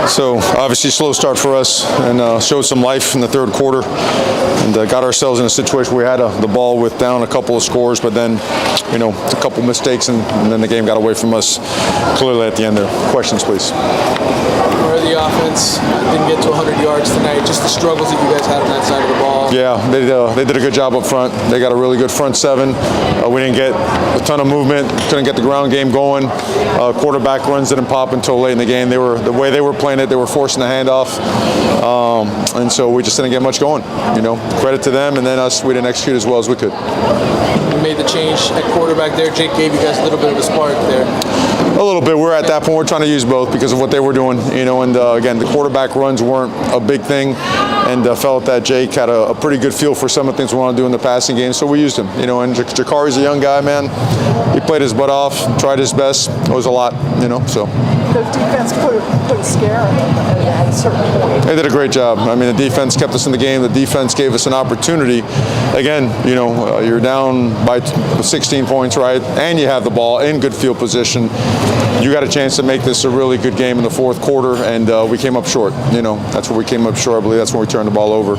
So obviously slow start for us, and showed some life in the third quarter, and got ourselves in a situation where we had the ball with down a couple of scores, but then, a couple mistakes, and then the game got away from us clearly at the end there. Questions, please. Where the offense didn't get to 100 yards tonight, just the struggles that you guys had on that side of the ball. Yeah, they did a good job up front. They got a really good front seven. We didn't get a ton of movement, couldn't get the ground game going. Quarterback runs didn't pop until late in the game. The way they were playing it, they were forcing the handoff, and so we just didn't get much going. Credit to them, and then us, we didn't execute as well as we could. You made the change at quarterback there. Jake gave you guys a little bit of a spark there. A little bit. We're at that point. We're trying to use both because of what they were doing, and again, the quarterback runs weren't a big thing, and felt that Jake had a pretty good feel for some of the things we want to do in the passing game, so we used him. And Jakari's a young guy, man. He played his butt off, tried his best. It was a lot, so. The defense put a scare in them at a certain point. They did a great job. I mean, the defense kept us in the game. The defense gave us an opportunity. Again, you're down by 16 points, right? And you have the ball in good field position. You got a chance to make this a really good game in the fourth quarter, and we came up short. That's where we came up short. I believe that's when we turned the ball over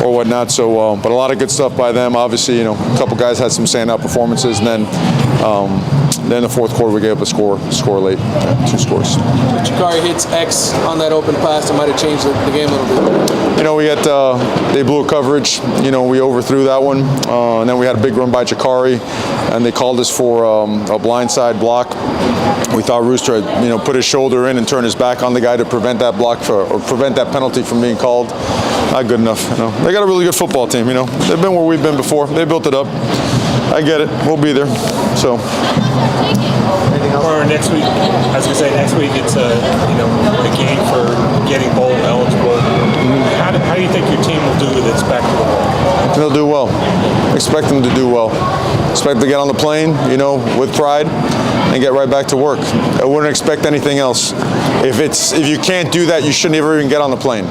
or whatnot. So, but a lot of good stuff by them. Obviously, a couple guys had some standout performances, and then the fourth quarter we gave up a score late, 2 scores. Jakari hits X on that open pass. It might have changed the game a little bit. They blew a coverage. We overthrew that one, and then we had a big run by Jakari, and they called us for a blindside block. We thought Rooster had, put his shoulder in and turn his back on the guy to prevent that block or prevent that penalty from being called. Not good enough. They got a really good football team. They've been where we've been before. They built it up. I get it. We'll be there. So. Or next week, as we say, next week it's a game for getting bowl eligible. How do you think your team will do with its back to the ball? They'll do well. Expect them to do well. Expect them to get on the plane, with pride, and get right back to work. I wouldn't expect anything else. If you can't do that, you shouldn't even get on the plane.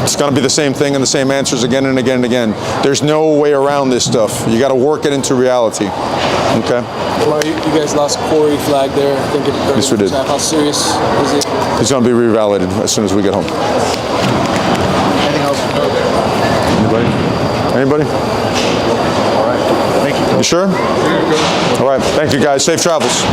It's going to be the same thing and the same answers again and again and again. There's no way around this stuff. You got to work it into reality. Okay? Well, you guys lost Corey Flag there. I think yes, we did. How serious is it? He's going to be revalidated as soon as we get home. Anything else? Anybody? All right. Thank you. You sure? All right. Thank you, guys. Safe travels.